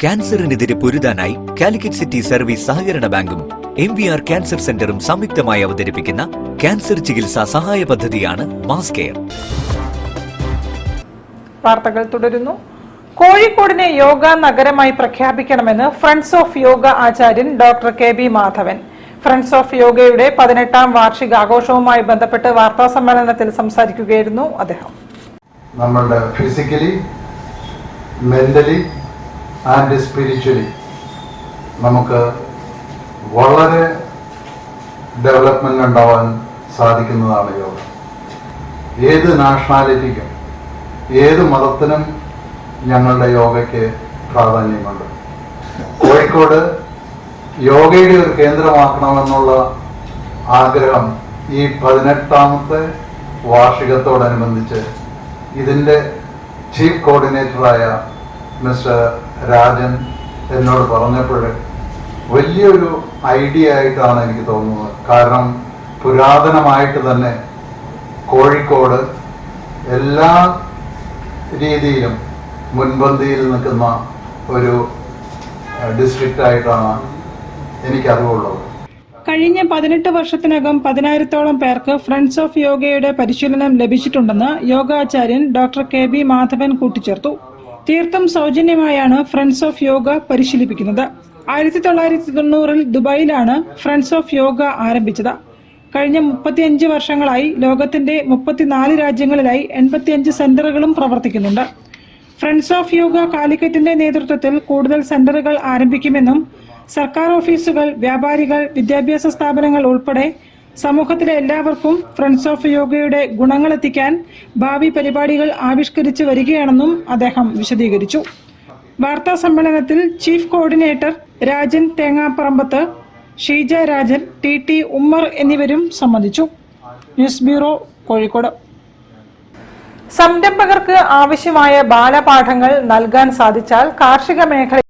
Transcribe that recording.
ക്യാൻസറിനെതിരെ പൊരുതാനായി Calicut city service സഹകരണ ബാങ്കും MVR cancer സെന്ററും സംയുക്തമായി അവതരിപ്പിക്കുന്ന ക്യാൻസർ ചികിത്സാ സഹായ പദ്ധതിയാണ് മാസ് കെയർ. വാർത്തകൾ തുടരുന്നു. കോഴിക്കോടിനെ യോഗ നഗരമായി പ്രഖ്യാപിക്കണമെന്ന് ഫ്രണ്ട്സ് ഓഫ് യോഗ ആചാര്യൻ doctor KB Madhavan. Friends of യോഗയുടെ 18ാം വാർഷിക ആഘോഷവുമായി ബന്ധപ്പെട്ട് വാർത്താ സമ്മേളനത്തിൽ സംസാരിക്കുകയായിരുന്നു അദ്ദേഹം. നമ്മളുടെ ഫിസിക്കലി, മെന്റലി ആൻഡ് സ്പിരിച്വലി നമുക്ക് വളരെ ഡെവലപ്മെന്റ് ഉണ്ടാവാൻ സാധിക്കുന്നതാണ് യോഗ. ഏത് നാഷണാലിറ്റിക്കും ഏത് മതത്തിനും ഞങ്ങളുടെ യോഗയ്ക്ക് പ്രാധാന്യമുണ്ട്. കോഴിക്കോട് യോഗയുടെ ഒരു കേന്ദ്രമാക്കണമെന്നുള്ള ആഗ്രഹം ഈ 18ാമത്തെ വാർഷികത്തോടനുബന്ധിച്ച് ഇതിൻ്റെ ചീഫ് കോർഡിനേറ്ററായ മിസ്റ്റർ രാജൻ എന്നോട് പറഞ്ഞപ്പോൾ വലിയൊരു ഐഡിയ ആയിട്ടാണ് എനിക്ക് തോന്നുന്നത്. കാരണം പുരാതനമായിട്ട് തന്നെ കോഴിക്കോട് എല്ലാ രീതിയിലും മുൻപന്തിയിൽ നിൽക്കുന്ന ഒരു ഡിസ്ട്രിക്റ്റ് ആയിട്ടാണ് എനിക്കറിവുള്ളത്. കഴിഞ്ഞ 18 വർഷത്തിനകം 10,000-ഓളം പേർക്ക് ഫ്രണ്ട്സ് ഓഫ് യോഗയുടെ പരിശീലനം ലഭിച്ചിട്ടുണ്ടെന്ന് യോഗാചാര്യൻ ഡോക്ടർ KB മാധവൻ കൂട്ടിച്ചേർത്തു. തീർത്തും സൗജന്യമായാണ് ഫ്രണ്ട്സ് ഓഫ് യോഗ പരിശീലിപ്പിക്കുന്നത്. 1990-ൽ ദുബായിലാണ് ഫ്രണ്ട്സ് ഓഫ് യോഗ ആരംഭിച്ചത്. കഴിഞ്ഞ 35 വർഷങ്ങളായി ലോകത്തിന്റെ 34 രാജ്യങ്ങളിലായി 85 സെന്ററുകളും പ്രവർത്തിക്കുന്നുണ്ട്. ഫ്രണ്ട്സ് ഓഫ് യോഗ കാലിക്കറ്റിന്റെ നേതൃത്വത്തിൽ കൂടുതൽ സെന്ററുകൾ ആരംഭിക്കുമെന്നും സർക്കാർ ഓഫീസുകൾ, വ്യാപാരികൾ, വിദ്യാഭ്യാസ സ്ഥാപനങ്ങൾ ഉൾപ്പെടെ സമൂഹത്തിലെ എല്ലാവർക്കും ഫ്രണ്ട്സ് ഓഫ് യോഗയുടെ ഗുണങ്ങൾ എത്തിക്കാൻ ഭാവി പരിപാടികൾ ആവിഷ്കരിച്ചു വരികയാണെന്നും അദ്ദേഹം വിശദീകരിച്ചു. വാർത്താ സമ്മേളനത്തിൽ chief coordinator Rajan Thengapparambath, Sheeja Rajan, TT Ummer എന്നിവരും സംബന്ധിച്ചു. News bureau, Kozhikode. സംരംഭകർക്ക് ആവശ്യമായ ബാലപാഠങ്ങൾ നൽകാൻ സാധിച്ചാൽ കാർഷിക മേഖല